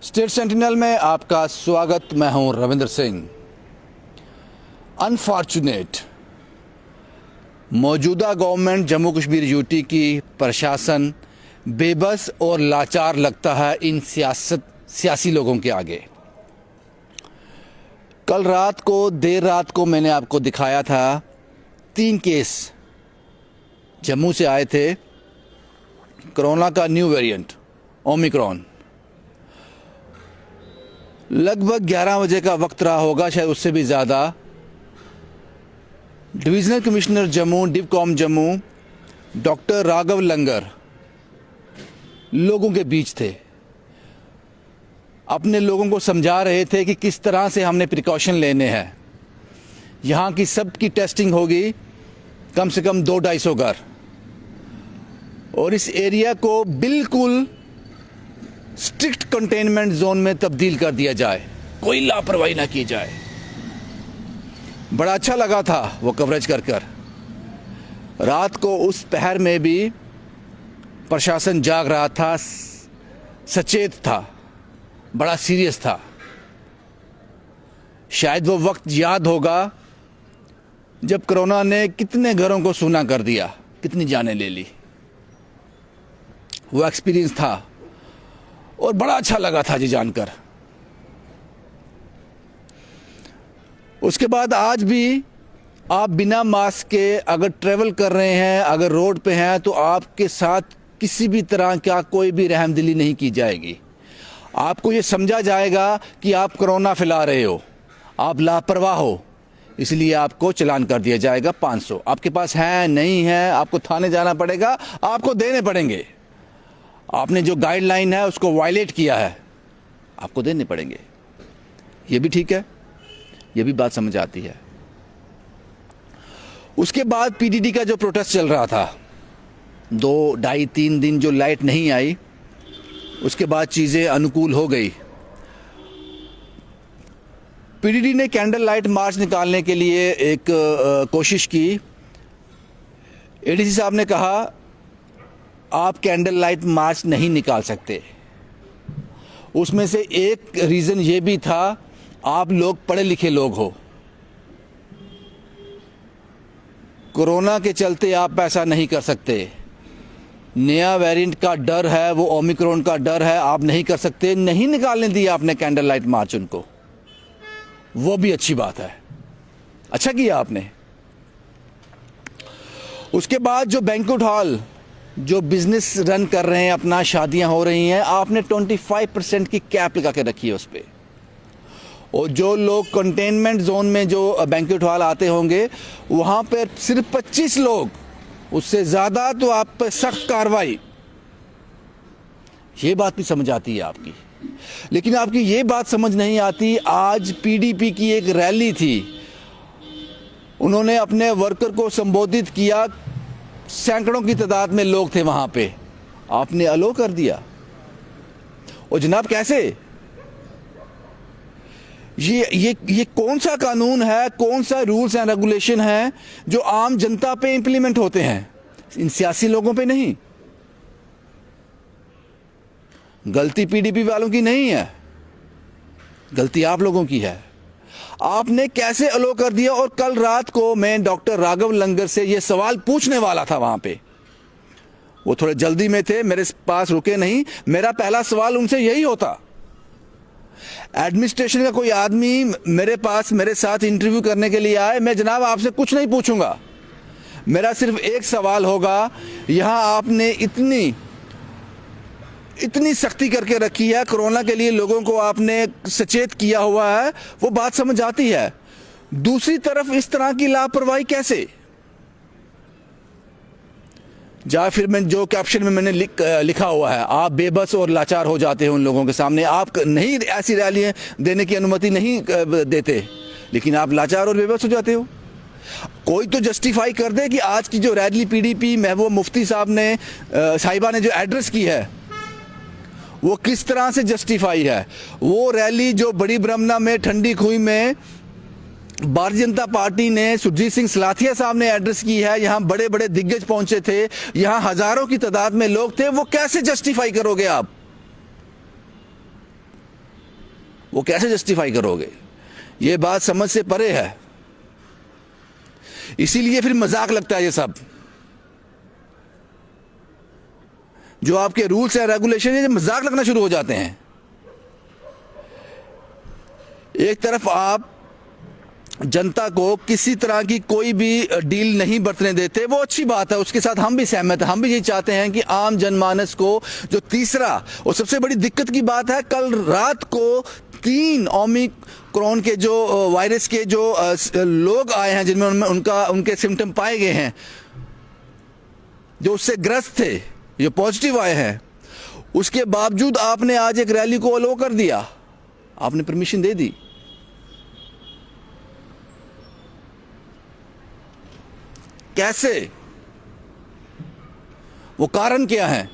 State sentinel में आपका स्वागत। मैं हूं रविंद्र सिंह। अनफॉर्चुनेट, मौजूदा गवर्नमेंट जम्मू कश्मीर यूटी की प्रशासन बेबस और लाचार लगता है इन सियासी लोगों के आगे। कल रात को देर रात को मैंने आपको दिखाया था 3 केस जम्मू से आए थे, कोरोना का न्यू वेरिएंट ओमिक्रॉन। लगभग 11 बजे का वक्त रहा होगा, शायद उससे भी ज़्यादा। Divisional commissioner Jammu Divcom Jammu doctor Raghav Langer लोगों के बीच थे, अपने लोगों को समझा रहे थे कि किस तरह से हमने प्रिकॉशन लेने हैं। यहाँ की सबकी टेस्टिंग होगी, कम से कम 200-250 घर, और इस एरिया को बिल्कुल स्ट्रिक्ट कंटेनमेंट जोन में तब्दील कर दिया जाए, कोई लापरवाही ना की जाए। बड़ा अच्छा लगा था वो कवरेज कर रात को उस पहर में भी प्रशासन जाग रहा था, सचेत था, बड़ा सीरियस था। शायद वो वक्त याद होगा जब कोरोना ने कितने घरों को सूना कर दिया, कितनी जानें ले ली। वो एक्सपीरियंस था और बड़ा अच्छा लगा था जी जानकर। उसके बाद आज भी आप बिना मास्क के अगर ट्रेवल कर रहे हैं, अगर रोड पे हैं, तो आपके साथ किसी भी तरह का कोई भी रहमदिली नहीं की जाएगी। आपको ये समझा जाएगा कि आप कोरोना फैला रहे हो, आप लापरवाह हो, इसलिए आपको चालान कर दिया जाएगा 500। आपके पास है नहीं है, आपको थाने जाना पड़ेगा, आपको देने पड़ेंगे। आपने जो गाइडलाइन है उसको वायलेट किया है, आपको देने पड़ेंगे। ये भी ठीक है, ये भी बात समझ आती है। उसके बाद पीडीडी का जो प्रोटेस्ट चल रहा था, 2, 2.5, 3 दिन जो लाइट नहीं आई, उसके बाद चीज़ें अनुकूल हो गई। पीडीडी ने कैंडल लाइट मार्च निकालने के लिए एक कोशिश की। एडीसी साहब ने कहा आप कैंडल लाइट मार्च नहीं निकाल सकते। उसमें से एक रीज़न ये भी था, आप लोग पढ़े लिखे लोग हो, कोरोना के चलते आप ऐसा नहीं कर सकते। नया वेरिएंट का डर है, वो ओमिक्रॉन का डर है, आप नहीं कर सकते। नहीं निकालने दिया आपने कैंडल लाइट मार्च उनको, वो भी अच्छी बात है, अच्छा किया आपने। उसके बाद जो बैंक्वेट हॉल, जो बिजनेस रन कर रहे हैं, अपना शादियां हो रही हैं, आपने 25% की कैप लगा के रखी है उस पर। और जो लोग कंटेनमेंट जोन में जो बैंक्वेट हॉल आते होंगे, वहाँ पर सिर्फ 25 लोग, उससे ज़्यादा तो आप पर सख्त कार्रवाई। ये बात भी समझ आती है आपकी, लेकिन आपकी ये बात समझ नहीं आती। आज पीडीपी की एक रैली थी, उन्होंने अपने वर्कर को संबोधित किया, सैकड़ों की तादाद में लोग थे वहाँ पे, आपने अलो कर दिया। और जनाब कैसे? ये कौन सा कानून है, कौन सा रूल्स एंड रेगुलेशन है जो आम जनता पे इंप्लीमेंट होते हैं, इन सियासी लोगों पे नहीं? गलती पीडीपी वालों की नहीं है, गलती आप लोगों की है। आपने कैसे अलो कर दिया? और कल रात को मैं डॉक्टर राघव लंगर से ये सवाल पूछने वाला था वहां पे, वो थोड़े जल्दी में थे, मेरे पास रुके नहीं। मेरा पहला सवाल उनसे यही होता। एडमिनिस्ट्रेशन का कोई आदमी मेरे पास मेरे साथ इंटरव्यू करने के लिए आए, मैं जनाब आपसे कुछ नहीं पूछूंगा, मेरा सिर्फ एक सवाल होगा, यहां आपने इतनी सख्ती करके रखी है, कोरोना के लिए लोगों को आपने सचेत किया हुआ है, वो बात समझ आती है। दूसरी तरफ इस तरह की लापरवाही कैसे? या फिर मैं जो कैप्शन में मैंने लिखा हुआ है, आप बेबस और लाचार हो जाते हो उन लोगों के सामने। आप नहीं ऐसी रैलियां देने की अनुमति नहीं देते, लेकिन आप लाचार और बेबस हो जाते हो। कोई तो जस्टिफाई कर दे कि आज की जो रैली पीडीपी महबूबा मुफ्ती साहिबा ने जो एड्रेस की है, वो किस तरह से जस्टिफाई है। वो रैली जो बड़ी ब्रह्मना में, ठंडी खुई में भारतीय जनता पार्टी ने सुरजीत सिंह सलाथिया साहब ने एड्रेस की है, यहाँ बड़े बड़े दिग्गज पहुंचे थे, यहाँ हजारों की तादाद में लोग थे, वो कैसे जस्टिफाई करोगे आप? वो कैसे जस्टिफाई करोगे? ये बात समझ से परे है। इसीलिए फिर मजाक लगता है ये सब। जो आपके रूल्स एंड रेगुलेशन है, मजाक लगना शुरू हो जाते हैं। एक तरफ आप जनता को किसी तरह की कोई भी डील नहीं बरतने देते, वो अच्छी बात है, उसके साथ हम भी सहमत हैं। हम भी ये चाहते हैं कि आम जनमानस को जो तीसरा और सबसे बड़ी दिक्कत की बात है, कल रात को 3 ओमिक्रॉन के जो वायरस के जो लोग आए हैं, जिनमें उनके सिम्टम पाए गए हैं, जो उससे ग्रस्त थे, जो पॉजिटिव आए हैं, उसके बावजूद आपने आज एक रैली को अलो कर दिया, आपने परमिशन दे दी। कैसे? वो कारण क्या है?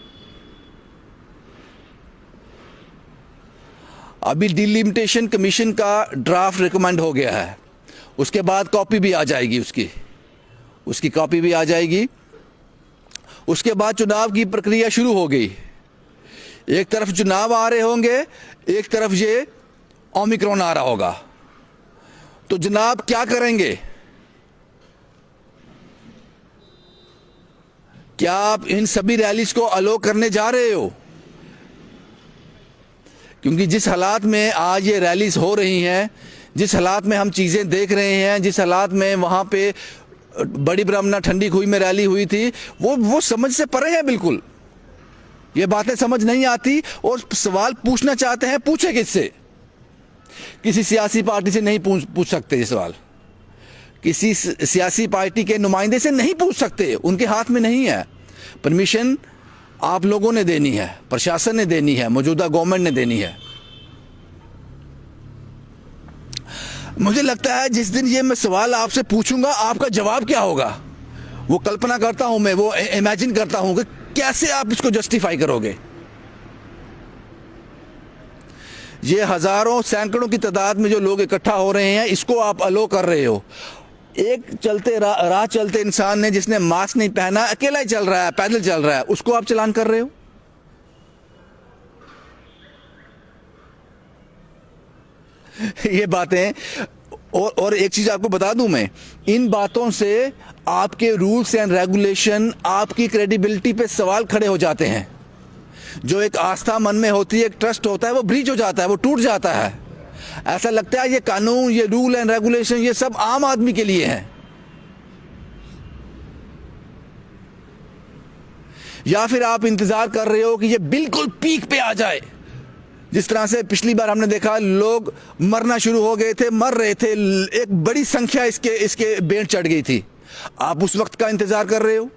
अभी डिलिमिटेशन कमीशन का ड्राफ्ट रिकमेंड हो गया है, उसके बाद कॉपी भी आ जाएगी, उसकी कॉपी भी आ जाएगी। उसके बाद चुनाव की प्रक्रिया शुरू हो गई। एक तरफ चुनाव आ रहे होंगे, एक तरफ ये ओमिक्रॉन आ रहा होगा, तो जनाब क्या करेंगे? क्या आप इन सभी रैलीज को अलो करने जा रहे हो? क्योंकि जिस हालात में आज ये रैलीज हो रही हैं, जिस हालात में हम चीज़ें देख रहे हैं, जिस हालात में वहाँ पे बड़ी ब्राह्मणा ठंडी खुई में रैली हुई थी, वो समझ से परे है बिल्कुल। ये बातें समझ नहीं आती और सवाल पूछना चाहते हैं, पूछे किससे? किसी सियासी पार्टी से नहीं पूछ सकते ये सवाल, किसी सियासी पार्टी के नुमाइंदे से नहीं पूछ सकते, उनके हाथ में नहीं है। परमिशन आप लोगों ने देनी है, प्रशासन ने देनी है, मौजूदा गवर्नमेंट ने देनी है। मुझे लगता है जिस दिन ये मैं सवाल आपसे पूछूंगा, आपका जवाब क्या होगा, वो कल्पना करता हूं मैं, वो इमेजिन करता हूं कि कैसे आप इसको जस्टिफाई करोगे। ये हजारों सैकड़ों की तादाद में जो लोग इकट्ठा हो रहे हैं, इसको आप अलो कर रहे हो। एक चलते राह चलते इंसान ने, जिसने मास्क नहीं पहना, अकेला ही चल रहा है, पैदल चल रहा है, उसको आप चालान कर रहे हो। ये बातें, और एक चीज आपको बता दूं मैं, इन बातों से आपके रूल्स एंड रेगुलेशन, आपकी क्रेडिबिलिटी पे सवाल खड़े हो जाते हैं। जो एक आस्था मन में होती है, एक ट्रस्ट होता है, वो ब्रीच हो जाता है, वो टूट जाता है। ऐसा लगता है ये कानून, ये रूल एंड रेगुलेशन, ये सब आम आदमी के लिए हैं। या फिर आप इंतजार कर रहे हो कि ये बिल्कुल पीक पे आ जाए, जिस तरह से पिछली बार हमने देखा, लोग मरना शुरू हो गए थे, मर रहे थे, एक बड़ी संख्या इसके बेंट चढ़ गई थी। आप उस वक्त का इंतजार कर रहे हो।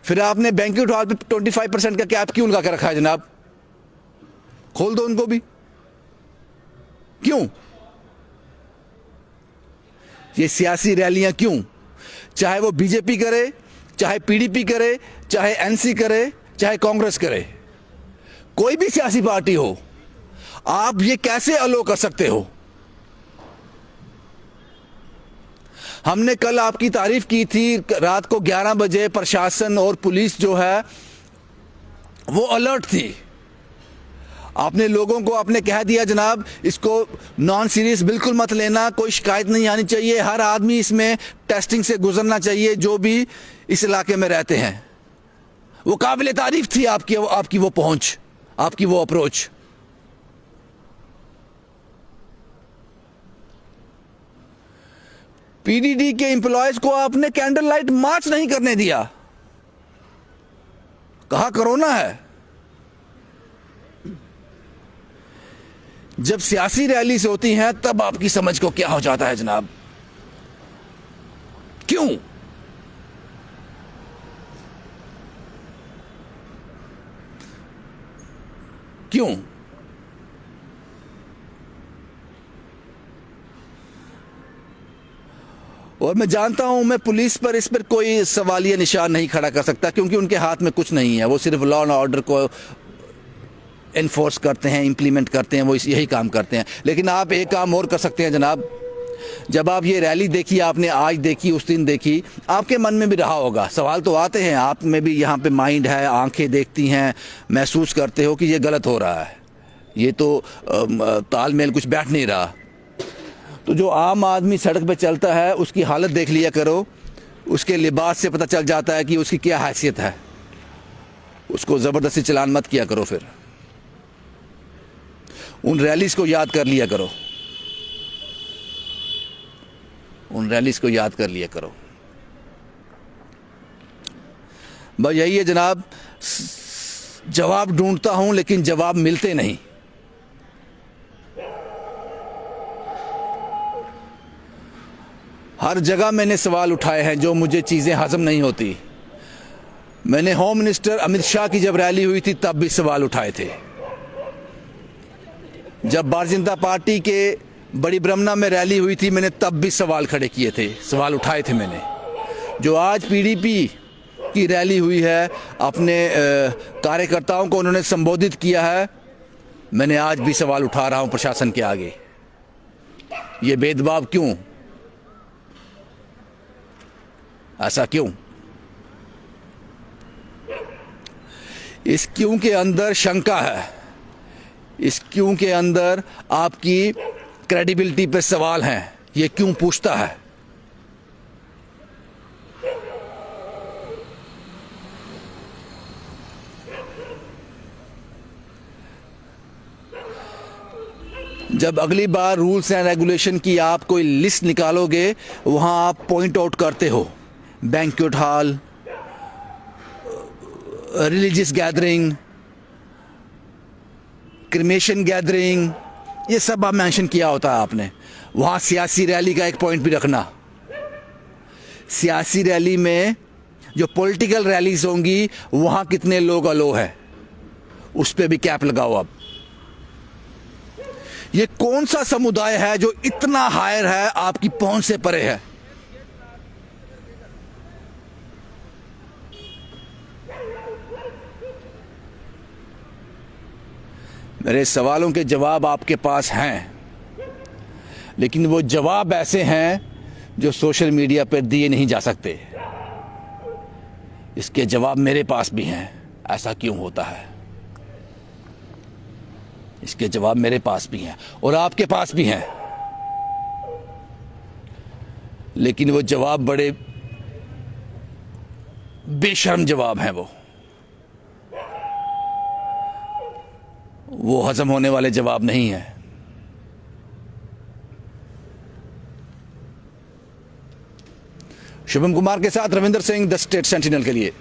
फिर आपने बैंक्वेट हॉल पे 25% का कैप क्यों लगा के रखा है जनाब? खोल दो उनको भी। क्यों? ये सियासी रैलियां क्यों? चाहे वो बीजेपी करे, चाहे पीडीपी करे, चाहे एनसी करे, चाहे कांग्रेस करे, कोई भी सियासी पार्टी हो, आप ये कैसे अलो कर सकते हो? हमने कल आपकी तारीफ की थी, रात को 11 बजे प्रशासन और पुलिस जो है वो अलर्ट थी। आपने लोगों को आपने कह दिया जनाब, इसको नॉन सीरियस बिल्कुल मत लेना, कोई शिकायत नहीं आनी चाहिए, हर आदमी इसमें टेस्टिंग से गुजरना चाहिए, जो भी इस इलाके में रहते हैं। वो काबिल तारीफ थी आपकी वो पहुंच, आपकी वो अप्रोच। पीडीडी के एम्प्लॉयज को आपने कैंडल लाइट मार्च नहीं करने दिया, कहा कोरोना है। जब सियासी रैलीज होती हैं तब आपकी समझ को क्या हो जाता है जनाब? क्यों? क्यों? और मैं जानता हूं, मैं पुलिस पर इस पर कोई सवालिया निशान नहीं खड़ा कर सकता, क्योंकि उनके हाथ में कुछ नहीं है। वो सिर्फ लॉ एंड ऑर्डर को एनफोर्स करते हैं, इंप्लीमेंट करते हैं, वो यही काम करते हैं। लेकिन आप एक काम और कर सकते हैं जनाब, जब आप ये रैली देखी, आपने आज देखी, उस दिन देखी, आपके मन में भी रहा होगा, सवाल तो आते हैं, आप में भी यहाँ पे माइंड है, आंखें देखती हैं, महसूस करते हो कि ये गलत हो रहा है, ये तो तालमेल कुछ बैठ नहीं रहा। तो जो आम आदमी सड़क पे चलता है उसकी हालत देख लिया करो, उसके लिबास से पता चल जाता है कि उसकी क्या हैसियत है। उसको ज़बरदस्ती चलान मत किया करो, फिर उन रैलीज़ को याद कर लिया करो, उन रैलीज़ को याद कर लिया करो। बस यही है जनाब, जवाब ढूंढता हूं लेकिन जवाब मिलते नहीं। हर जगह मैंने सवाल उठाए हैं जो मुझे चीज़ें हजम नहीं होती। मैंने होम मिनिस्टर अमित शाह की जब रैली हुई थी तब भी सवाल उठाए थे। जब भारतीय जनता पार्टी के बड़ी ब्रह्मना में रैली हुई थी मैंने तब भी सवाल खड़े किए थे, सवाल उठाए थे मैंने। जो आज पीडीपी की रैली हुई है, अपने कार्यकर्ताओं को उन्होंने संबोधित किया है, मैंने आज भी सवाल उठा रहा हूं प्रशासन के आगे। ये भेदभाव क्यों? ऐसा क्यों? इस क्यों के अंदर शंका है, इस क्यों के अंदर आपकी क्रेडिबिलिटी पे सवाल हैं। ये क्यों पूछता है? जब अगली बार रूल्स एंड रेगुलेशन की आप कोई लिस्ट निकालोगे, वहां आप पॉइंट आउट करते हो banquet hall, religious gathering, cremation gathering, ये सब आप मेंशन किया होता है आपने। वहाँ सियासी रैली का एक पॉइंट भी रखना। सियासी रैली में जो पॉलिटिकल रैलीज होंगी वहाँ कितने लोग अलो है, उस पर भी कैप लगाओ। अब ये कौन सा समुदाय है जो इतना हायर है, आपकी पहुंच से परे है? मेरे सवालों के जवाब आपके पास हैं, लेकिन वो जवाब ऐसे हैं जो सोशल मीडिया पर दिए नहीं जा सकते। इसके जवाब मेरे पास भी हैं। ऐसा क्यों होता है? इसके जवाब मेरे पास भी हैं और आपके पास भी हैं, लेकिन वो जवाब बड़े बेशर्म जवाब हैं। वो हजम होने वाले जवाब नहीं है। शुभम कुमार के साथ Ravinder Singh, the state sentinel के लिए।